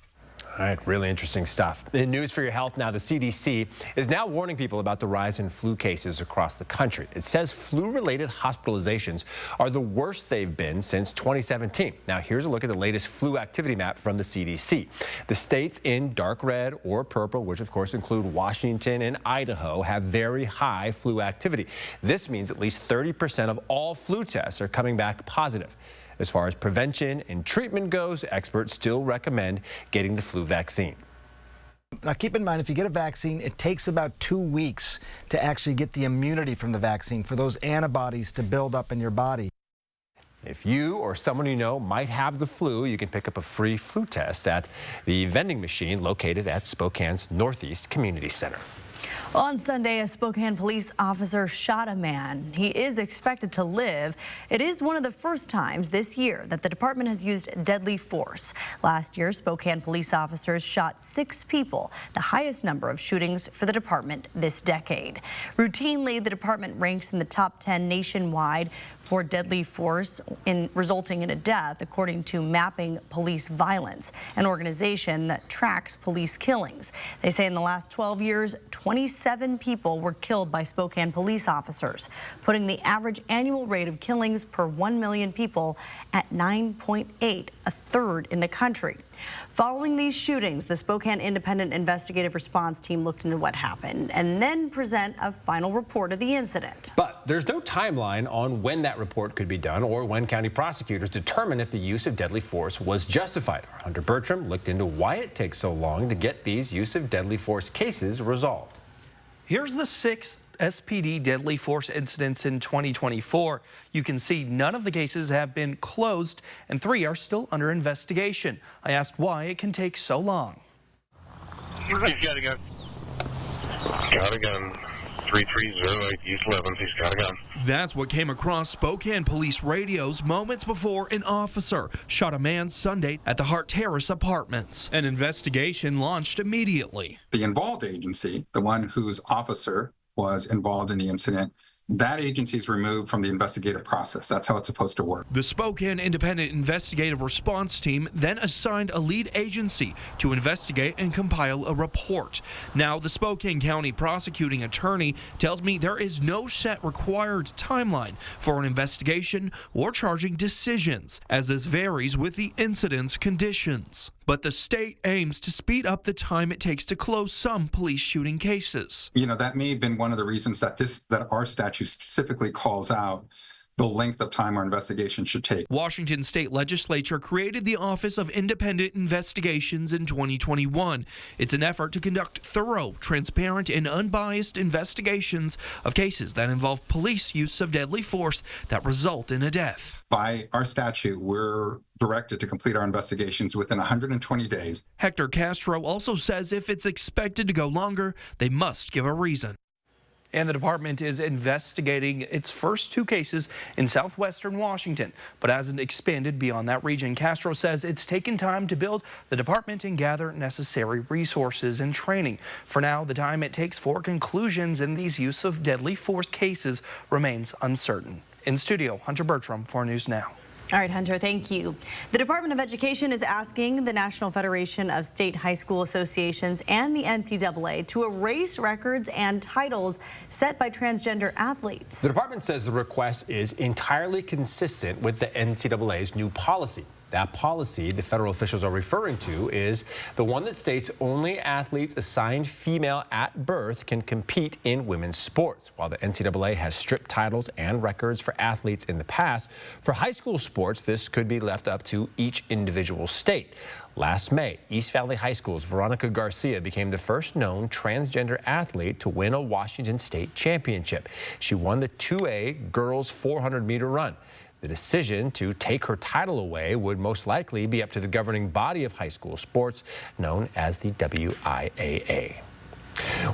All right, really interesting stuff. In news for your health now, the CDC is now warning people about the rise in flu cases across the country. It says flu-related hospitalizations are the worst they've been since 2017. Now, here's a look at the latest flu activity map from the CDC. The states in dark red or purple, which of course include Washington and Idaho, have very high flu activity. This means at least 30% of all flu tests are coming back positive. As far as prevention and treatment goes, experts still recommend getting the flu vaccine. Now, keep in mind, if you get a vaccine, it takes about 2 weeks to actually get the immunity from the vaccine, for those antibodies to build up in your body. If you or someone you know might have the flu, you can pick up a free flu test at the vending machine located at Spokane's Northeast Community Center. On Sunday, a Spokane police officer shot a man. He is expected to live. It is one of the first times this year that the department has used deadly force. Last year, Spokane police officers shot 6 people, the highest number of shootings for the department this decade. Routinely, the department ranks in the top 10 nationwide for deadly force resulting in a death, according to Mapping Police Violence, an organization that tracks police killings. They say in the last 12 years, 27 people were killed by Spokane police officers, putting the average annual rate of killings per 1 million people at 9.8, a third in the country. Following these shootings, the Spokane Independent Investigative Response Team looked into what happened and then present a final report of the incident. But there's no timeline on when that report could be done or when county prosecutors determine if the use of deadly force was justified. Hunter Bertram looked into why it takes so long to get these use of deadly force cases resolved. Here's the 6 SPD deadly force incidents in 2024. You can see none of the cases have been closed and 3 are still under investigation. I asked why it can take so long. He's got a gun. Got a gun. 330 East 11th. He's got a gun. That's what came across Spokane police radios moments before an officer shot a man Sunday at the Hart Terrace Apartments. An investigation launched immediately. The involved agency, the one whose officer was involved in the incident, that agency is removed from the investigative process. That's how it's supposed to work. The Spokane Independent Investigative Response Team then assigned a lead agency to investigate and compile a report. Now, the Spokane County prosecuting attorney tells me there is no set required timeline for an investigation or charging decisions, as this varies with the incident's conditions. But the state aims to speed up the time it takes to close some police shooting cases. You know, that may have been one of the reasons that our statute specifically calls out the length of time our investigation should take. Washington State Legislature created the Office of Independent Investigations in 2021. It's an effort to conduct thorough, transparent, and unbiased investigations of cases that involve police use of deadly force that result in a death. By our statute, we're directed to complete our investigations within 120 days. Hector Castro also says if it's expected to go longer, they must give a reason. And the department is investigating its first 2 cases in southwestern Washington, but hasn't expanded beyond that region. Castro says it's taken time to build the department and gather necessary resources and training. For now, the time it takes for conclusions in these use of deadly force cases remains uncertain. In studio, Hunter Bertram, 4 News Now. All right, Hunter, thank you. The Department of Education is asking the National Federation of State High School Associations and the NCAA to erase records and titles set by transgender athletes. The department says the request is entirely consistent with the NCAA's new policy. That policy the federal officials are referring to is the one that states only athletes assigned female at birth can compete in women's sports. While the NCAA has stripped titles and records for athletes in the past, for high school sports, this could be left up to each individual state. Last May, East Valley High School's Veronica Garcia became the first known transgender athlete to win a Washington State championship. She won the 2A girls 400-meter run. The decision to take her title away would most likely be up to the governing body of high school sports, known as the WIAA.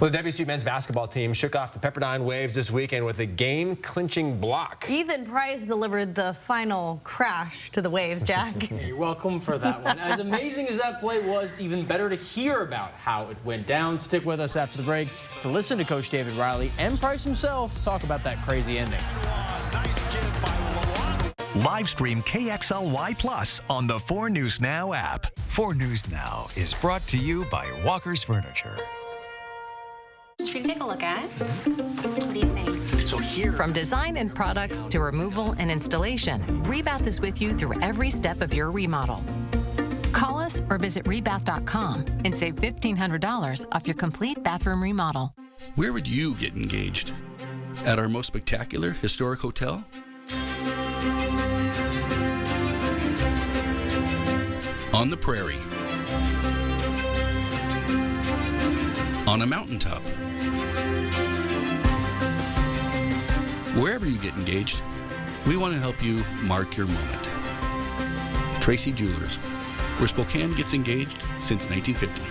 Well, the WSU men's basketball team shook off the Pepperdine Waves this weekend with a game-clinching block. Ethan Price delivered the final crash to the Waves, Jack. You're welcome for that one. As amazing as that play was, it's even better to hear about how it went down. Stick with us after the break to listen to Coach David Riley and Price himself talk about that crazy ending. Live stream KXLY Plus on the 4 News Now app. 4 News Now is brought to you by Walker's Furniture. Should we take a look at? What do you think? So here, from design and products to removal and installation, Rebath is with you through every step of your remodel. Call us or visit rebath.com and save $1,500 off your complete bathroom remodel. Where would you get engaged? At our most spectacular historic hotel? On the prairie? On a mountaintop? Wherever you get engaged, we want to help you mark your moment. Tracy Jewelers, where Spokane gets engaged since 1950.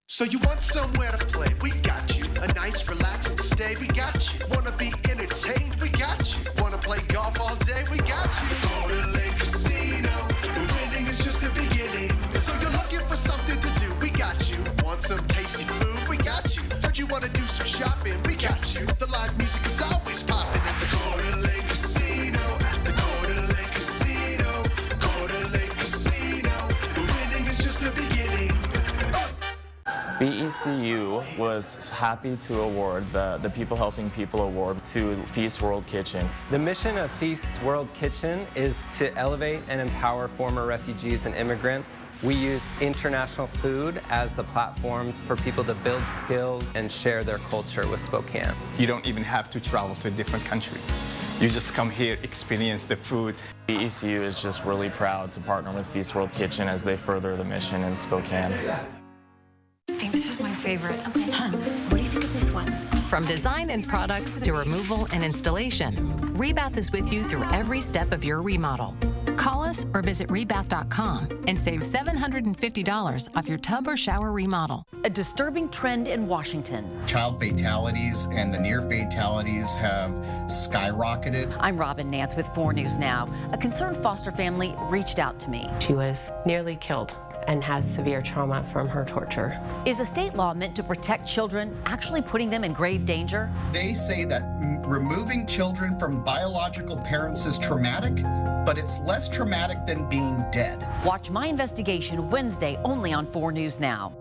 So you want somewhere to play? We got you. A nice relaxing stay? We got you. Wanna be entertained? We got you. Wanna play golf all day? We got you. Go to Lake Casino. The winning is just the beginning. So you're looking for something to do? We got you. Want some tasty food? We got you. Heard you wanna do some shopping? We got you. The live music is always popping at the Go to Lake Casino. At the Go to Lake Casino. Go to Lake Casino. The winning is just the beginning. BECU was happy to award the People Helping People Award to Feast World Kitchen. The mission of Feast World Kitchen is to elevate and empower former refugees and immigrants. We use international food as the platform for people to build skills and share their culture with Spokane. You don't even have to travel to a different country. You just come here, experience the food. BECU is just really proud to partner with Feast World Kitchen as they further the mission in Spokane. I think this is my favorite. Okay. What do you think of this one? From design and products to removal and installation, Rebath is with you through every step of your remodel. Call us or visit rebath.com and save $750 off your tub or shower remodel. A disturbing trend in Washington. Child fatalities and the near fatalities have skyrocketed. I'm Robin Nance with 4 News Now. A concerned foster family reached out to me. She was nearly killed and has severe trauma from her torture. Is a state law meant to protect children actually putting them in grave danger? They say that removing children from biological parents is traumatic, but it's less traumatic than being dead. Watch my investigation Wednesday only on 4 News Now.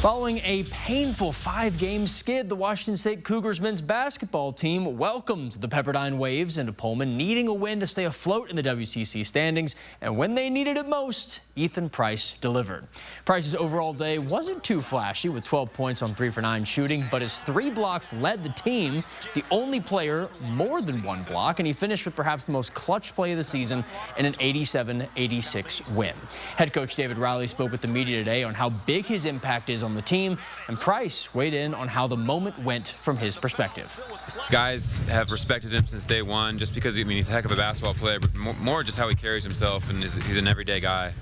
Following a painful 5-game skid, the Washington State Cougars men's basketball team welcomed the Pepperdine Waves into Pullman, needing a win to stay afloat in the WCC standings. And when they needed it most, Ethan Price delivered. Price's overall day wasn't too flashy with 12 points on 3 for 9 shooting, but his 3 blocks led the team, the only player more than 1 block, and he finished with perhaps the most clutch play of the season in an 87-86 win. Head coach David Riley spoke with the media today on how big his impact is on the team, and Price weighed in on how the moment went from his perspective. Guys have respected him since day one, just because, I mean, he's a heck of a basketball player, but more just how he carries himself, and he's an everyday guy.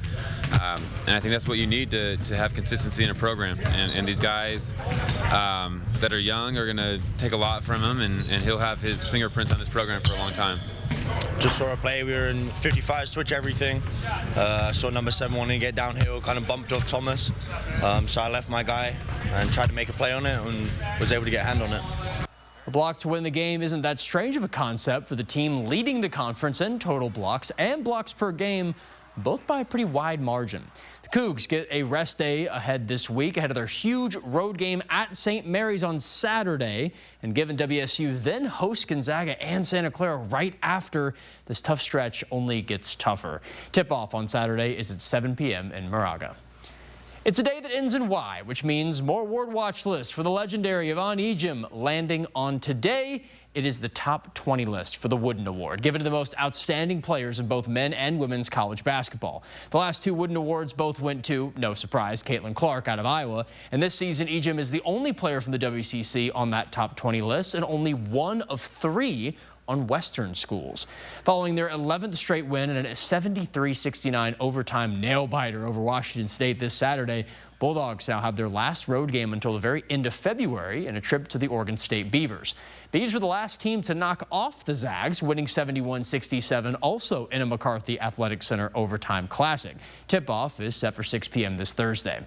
And I think that's what you need to have consistency in a program. And these guys that are young are going to take a lot from him, and he'll have his fingerprints on this program for a long time. Just saw a play, we were in 55, switch everything. Saw number 7 wanting to get downhill, kind of bumped off Thomas. So I left my guy and tried to make a play on it and was able to get a hand on it. A block to win the game isn't that strange of a concept for the team leading the conference in total blocks and blocks per game, both by a pretty wide margin. The Cougs get a rest day ahead this week ahead of their huge road game at St. Mary's on Saturday. And given WSU then hosts Gonzaga and Santa Clara right after, this tough stretch only gets tougher. Tip-off on Saturday is at 7 p.m. in Moraga. It's a day that ends in Y, which means more award watch lists for the legendary Yvonne Ejim landing on today. It is the top 20 list for the Wooden Award, given to the most outstanding players in both men and women's college basketball. The last two Wooden Awards both went to, no surprise, Caitlin Clark out of Iowa. And this season, Ejim is the only player from the WCC on that top 20 list and only one of three on Western schools. Following their 11th straight win and a 73-69 overtime nail-biter over Washington State this Saturday, Bulldogs now have their last road game until the very end of February in a trip to the Oregon State Beavers. Beavs were the last team to knock off the Zags, winning 71-67, also in a McCarthy Athletic Center overtime classic. Tip-off is set for 6 p.m. this Thursday.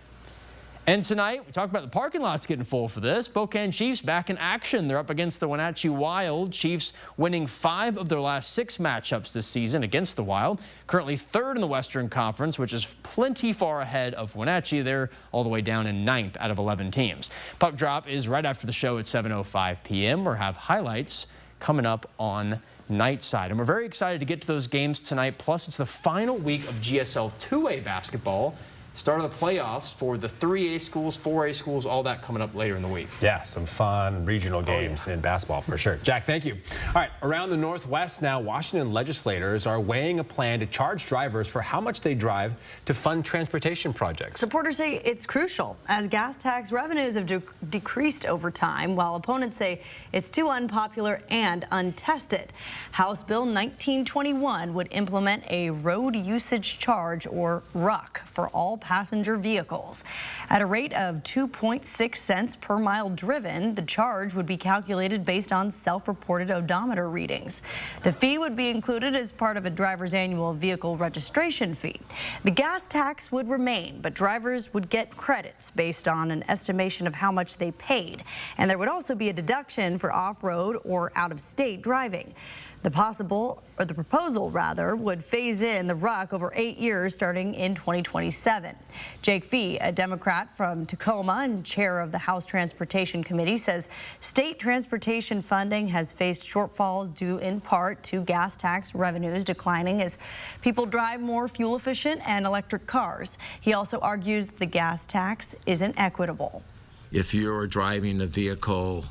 And tonight, we talked about the parking lots getting full for this. Spokane Chiefs back in action. They're up against the Wenatchee Wild. Chiefs winning 5 of their last 6 matchups this season against the Wild. Currently 3rd in the Western Conference, which is plenty far ahead of Wenatchee. They're all the way down in 9th out of 11 teams. Puck drop is right after the show at 7:05 p.m. We'll have highlights coming up on night side. And we're very excited to get to those games tonight. Plus, it's the final week of GSL 2A basketball. Start of the playoffs for the 3A schools, 4A schools, all that coming up later in the week. Yeah, some fun regional games in basketball for sure. Jack, thank you. All right, around the Northwest now, Washington legislators are weighing a plan to charge drivers for how much they drive to fund transportation projects. Supporters say it's crucial as gas tax revenues have decreased over time, while opponents say it's too unpopular and untested. House Bill 1921 would implement a road usage charge, or RUC, for all passenger vehicles. At a rate of 2.6 cents per mile driven, the charge would be calculated based on self-reported odometer readings. The fee would be included as part of a driver's annual vehicle registration fee. The gas tax would remain, but drivers would get credits based on an estimation of how much they paid. And there would also be a deduction for off-road or out-of-state driving. The proposal would phase in the RUC over 8 years starting in 2027. Jake Fee, a Democrat from Tacoma and chair of the House Transportation Committee, says state transportation funding has faced shortfalls due in part to gas tax revenues declining as people drive more fuel-efficient and electric cars. He also argues the gas tax isn't equitable. If you're driving a vehicle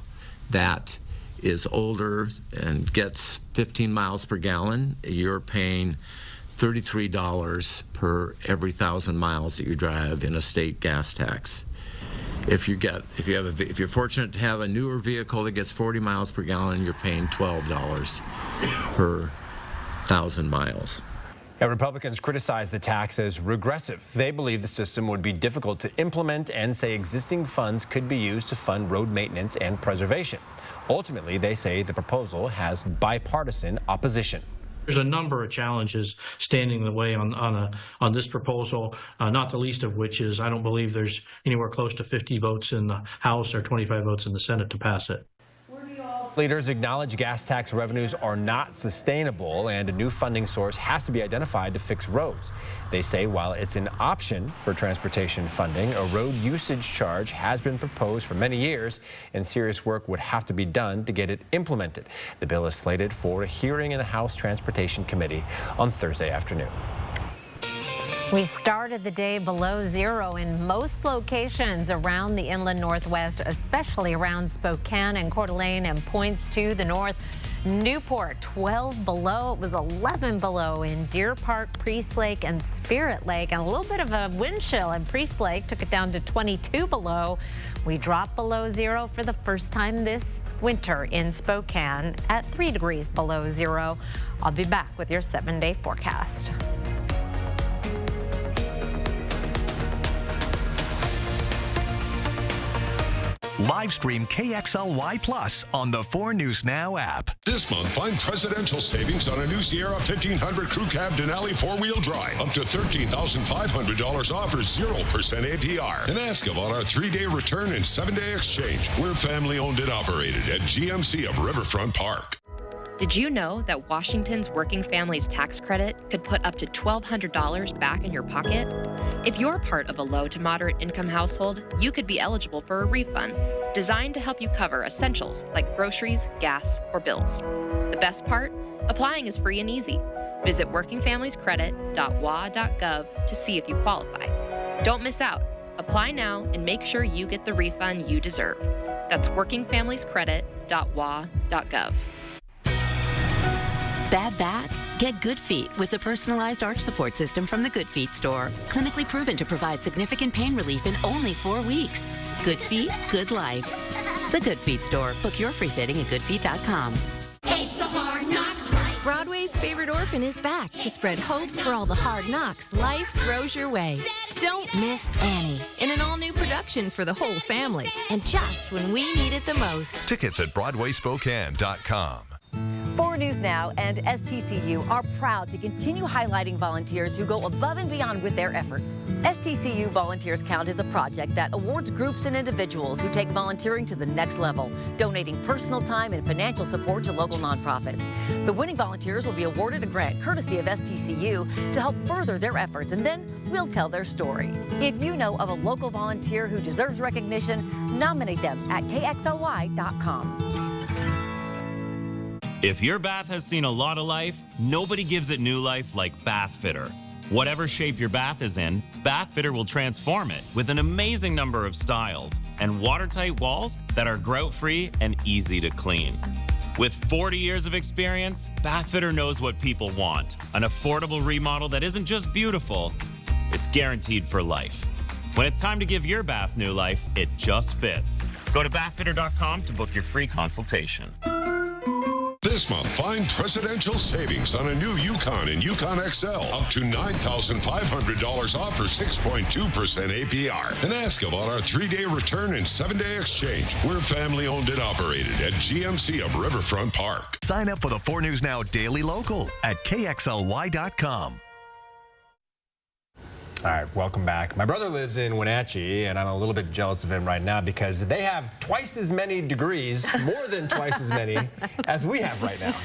that is older and gets 15 miles per gallon, you're paying $33 per every 1,000 miles that you drive in a state gas tax. If you're fortunate to have a newer vehicle that gets 40 miles per gallon, you're paying $12 per 1,000 miles. Now, Republicans criticize the tax as regressive. They believe the system would be difficult to implement and say existing funds could be used to fund road maintenance and preservation. Ultimately, they say the proposal has bipartisan opposition. There's a number of challenges standing in the way on this proposal, not the least of which is I don't believe there's anywhere close to 50 votes in the House or 25 votes in the Senate to pass it. Leaders acknowledge gas tax revenues are not sustainable and a new funding source has to be identified to fix roads. They say while it's an option for transportation funding, a road usage charge has been proposed for many years and serious work would have to be done to get it implemented. The bill is slated for a hearing in the House Transportation Committee on Thursday afternoon. We started the day below zero in most locations around the inland Northwest, especially around Spokane and Coeur d'Alene and points to the north. Newport, 12 below. It was 11 below in Deer Park, Priest Lake, and Spirit Lake. And a little bit of a wind chill in Priest Lake took it down to 22 below. We dropped below zero for the first time this winter in Spokane at 3 degrees below zero. I'll be back with your 7-day forecast. Live stream KXLY Plus on the 4 News Now app. This month, find presidential savings on a new Sierra 1500 Crew Cab Denali 4-wheel drive. Up to $13,500 off or 0% APR. And ask about our 3-day return and 7-day exchange. We're family owned and operated at GMC of Riverfront Park. Did you know that Washington's Working Families Tax Credit could put up to $1,200 back in your pocket? If you're part of a low to moderate income household, you could be eligible for a refund designed to help you cover essentials like groceries, gas, or bills. The best part? Applying is free and easy. Visit workingfamiliescredit.wa.gov to see if you qualify. Don't miss out. Apply now and make sure you get the refund you deserve. That's workingfamiliescredit.wa.gov. Bad back? Get Good Feet with the personalized arch support system from the Good Feet store. Clinically proven to provide significant pain relief in only 4 weeks. Good Feet, good life. The Good Feet store. Book your free fitting at goodfeet.com. It's the Hard Knocks Life. Broadway's favorite orphan is back to spread hope for all the hard knocks life throws your way. Don't miss Annie in an all-new production for the whole family, and just when we need it the most. Tickets at BroadwaySpokane.com. 4 News Now and STCU are proud to continue highlighting volunteers who go above and beyond with their efforts. STCU Volunteers Count is a project that awards groups and individuals who take volunteering to the next level, donating personal time and financial support to local nonprofits. The winning volunteers will be awarded a grant courtesy of STCU to help further their efforts, and then we'll tell their story. If you know of a local volunteer who deserves recognition, nominate them at KXLY.com. If your bath has seen a lot of life, nobody gives it new life like Bath Fitter. Whatever shape your bath is in, Bath Fitter will transform it with an amazing number of styles and watertight walls that are grout-free and easy to clean. With 40 years of experience, Bath Fitter knows what people want. An affordable remodel that isn't just beautiful, it's guaranteed for life. When it's time to give your bath new life, it just fits. Go to bathfitter.com to book your free consultation. This month, find presidential savings on a new Yukon and Yukon XL. Up to $9,500 off or 6.2% APR. And ask about our 3-day return and 7-day exchange. We're family owned and operated at GMC of Riverfront Park. Sign up for the 4 News Now Daily Local at KXLY.com. All right, welcome back. My brother lives in Wenatchee, and I'm a little bit jealous of him right now because they have twice as many degrees, more than twice as many, as we have right now.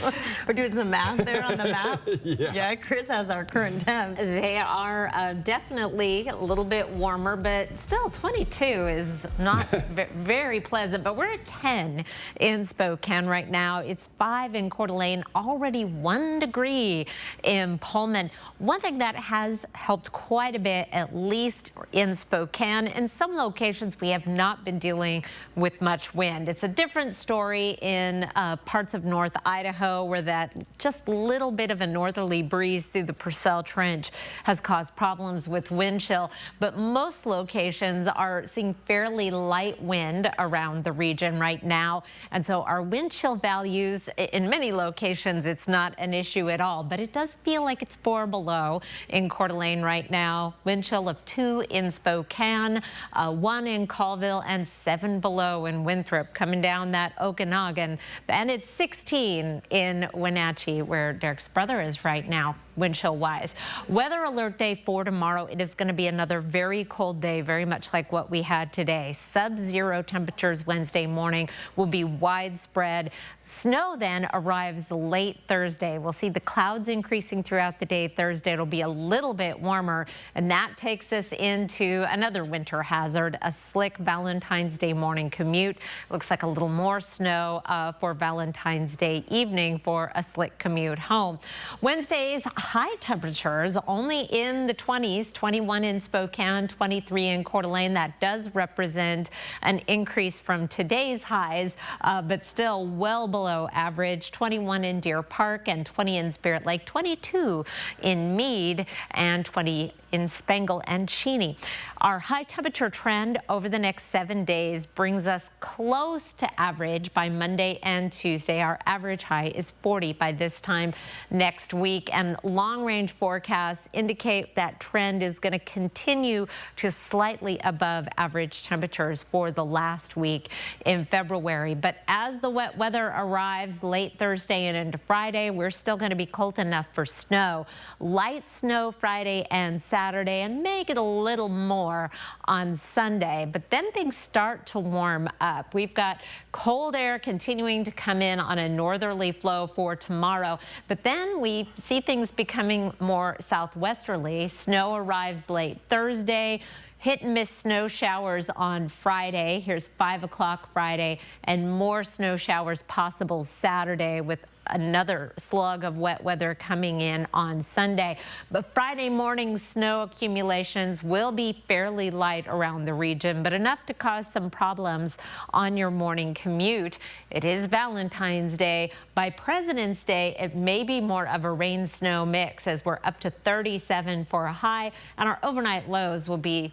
We're doing some math there on the map. Yeah. Chris has our current temps. They are definitely a little bit warmer, but still 22 is not very pleasant. But we're at 10 in Spokane right now. It's 5 in Coeur d'Alene, already 1 degree in Pullman. One thing that has helped quite a bit, at least in Spokane. In some locations, we have not been dealing with much wind. It's a different story in parts of North Idaho, where that just little bit of a northerly breeze through the Purcell Trench has caused problems with wind chill. But most locations are seeing fairly light wind around the region right now. And so our wind chill values, in many locations, it's not an issue at all. But it does feel like it's 4 below in Coeur d'Alene right now. Wind chill of 2 in Spokane, 1 in Colville, and 7 below in Winthrop, coming down that Okanagan. And it's 16 in Wenatchee, where Derek's brother is right now, wind chill wise. Weather alert day for tomorrow. It is going to be another very cold day, very much like what we had today. Sub-zero temperatures Wednesday morning will be widespread. Snow then arrives late Thursday. We'll see the clouds increasing throughout the day Thursday. It'll be a little bit warmer, and that takes us into another winter hazard, a slick Valentine's Day morning commute. Looks like a little more snow for Valentine's Day evening for a slick commute home. Wednesday's high temperatures only in the 20s, 21 in Spokane, 23 in Coeur d'Alene. That does represent an increase from today's highs, but still well below average. 21 in Deer Park and 20 in Spirit Lake, 22 in Meade, and 20 in Spangle and Cheney. Our high temperature trend over the next 7 days brings us close to average by Monday and Tuesday. Our average high is 40 by this time next week, and long-range forecasts indicate that trend is going to continue to slightly above average temperatures for the last week in February. But as the wet weather arrives late Thursday and into Friday, we're still going to be cold enough for snow. Light snow Friday and Saturday, and may get a little more on Sunday. But then things start to warm up. We've got cold air continuing to come in on a northerly flow for tomorrow, but then we see things becoming more southwesterly. Snow arrives late Thursday. Hit and miss snow showers on Friday. Here's 5 o'clock Friday, and more snow showers possible Saturday, with another slug of wet weather coming in on Sunday. But Friday morning snow accumulations will be fairly light around the region, but enough to cause some problems on your morning commute. It is Valentine's Day. By President's Day, it may be more of a rain-snow mix, as we're up to 37 for a high, and our overnight lows will be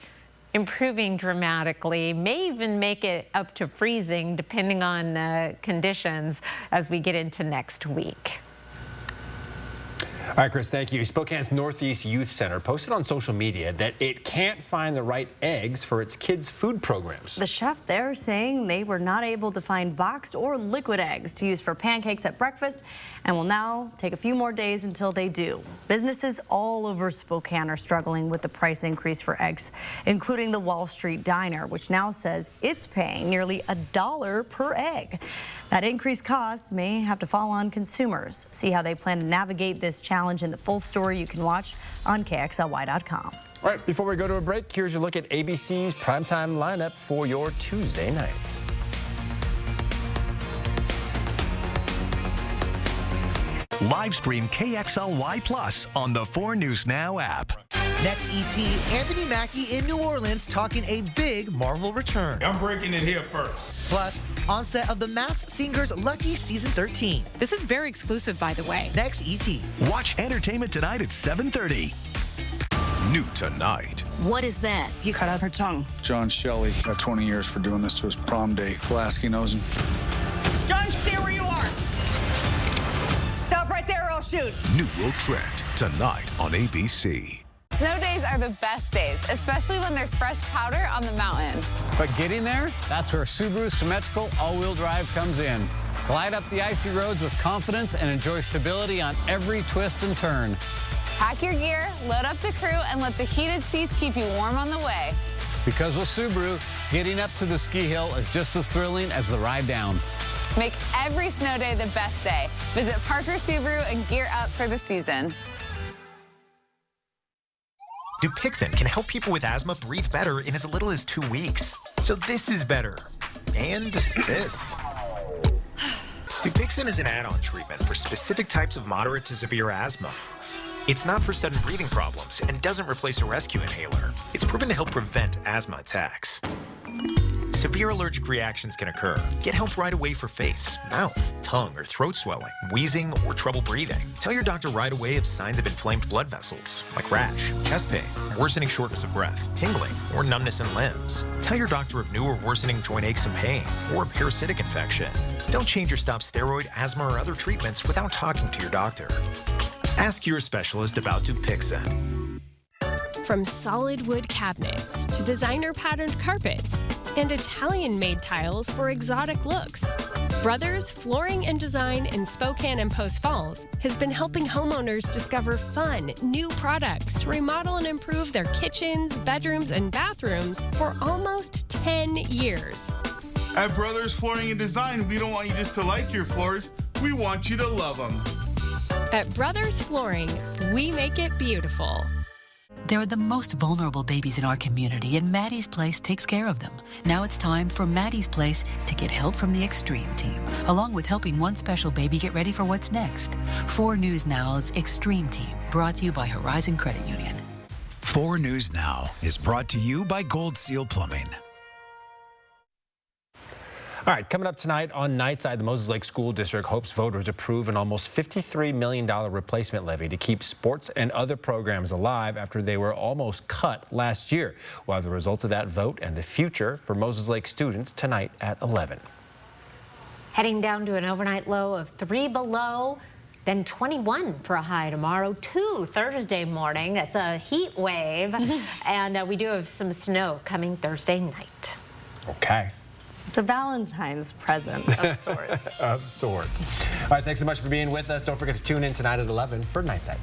improving dramatically, may even make it up to freezing depending on the conditions as we get into next week. All right, Chris, thank you. Spokane's Northeast Youth Center posted on social media that it can't find the right eggs for its kids' food programs. The chef there saying they were not able to find boxed or liquid eggs to use for pancakes at breakfast, and will now take a few more days until they do. Businesses all over Spokane are struggling with the price increase for eggs, including the Wall Street Diner, which now says it's paying nearly $1 per egg. That increased cost may have to fall on consumers. See how they plan to navigate this challenge in the full story you can watch on KXLY.com. All right, before we go to a break, here's a look at ABC's primetime lineup for your Tuesday night. Live stream KXLY Plus on the 4 News Now app. Next, ET, Anthony Mackie in New Orleans talking a big Marvel return. I'm breaking it here first. Plus, onset of The Masked Singer's Lucky Season 13. This is very exclusive, by the way. Next, ET. Watch Entertainment Tonight at 7:30. New tonight. What is that? You cut out her tongue. John Shelley got 20 years for doing this to his prom date. Pulaski knows him. John, stay where you are. Stop right there or I'll shoot. New will trend tonight on ABC. Snow days are the best days, especially when there's fresh powder on the mountain. But getting there, that's where Subaru's symmetrical all-wheel drive comes in. Glide up the icy roads with confidence and enjoy stability on every twist and turn. Pack your gear, load up the crew, and let the heated seats keep you warm on the way. Because with Subaru, getting up to the ski hill is just as thrilling as the ride down. Make every snow day the best day. Visit Parker Subaru and gear up for the season. Dupixent can help people with asthma breathe better in as little as 2 weeks. So this is better. And this. Dupixent is an add-on treatment for specific types of moderate to severe asthma. It's not for sudden breathing problems and doesn't replace a rescue inhaler. It's proven to help prevent asthma attacks. Severe allergic reactions can occur. Get help right away for face, mouth, tongue, or throat swelling, wheezing, or trouble breathing. Tell your doctor right away of signs of inflamed blood vessels, like rash, chest pain, worsening shortness of breath, tingling, or numbness in limbs. Tell your doctor of new or worsening joint aches and pain, or a parasitic infection. Don't change or stop steroid, asthma, or other treatments without talking to your doctor. Ask your specialist about Dupixent. From solid wood cabinets to designer patterned carpets and Italian-made tiles for exotic looks, Brothers Flooring and Design in Spokane and Post Falls has been helping homeowners discover fun, new products to remodel and improve their kitchens, bedrooms, and bathrooms for almost 10 years. At Brothers Flooring and Design, we don't want you just to like your floors, we want you to love them. At Brothers Flooring, we make it beautiful. They're the most vulnerable babies in our community, and Maddie's Place takes care of them. Now it's time for Maddie's Place to get help from the Extreme Team, along with helping one special baby get ready for what's next. 4 News Now's Extreme Team, brought to you by Horizon Credit Union. 4 News Now is brought to you by Gold Seal Plumbing. All right, coming up tonight on Nightside, the Moses Lake School District hopes voters approve an almost $53 million replacement levy to keep sports and other programs alive after they were almost cut last year. We'll have the results of that vote and the future for Moses Lake students tonight at 11. Heading down to an overnight low of 3 below, then 21 for a high tomorrow, 2 Thursday morning. That's a heat wave. And we do have some snow coming Thursday night. Okay. It's a Valentine's present of sorts. Of sorts. All right, thanks so much for being with us. Don't forget to tune in tonight at 11 for Nightside.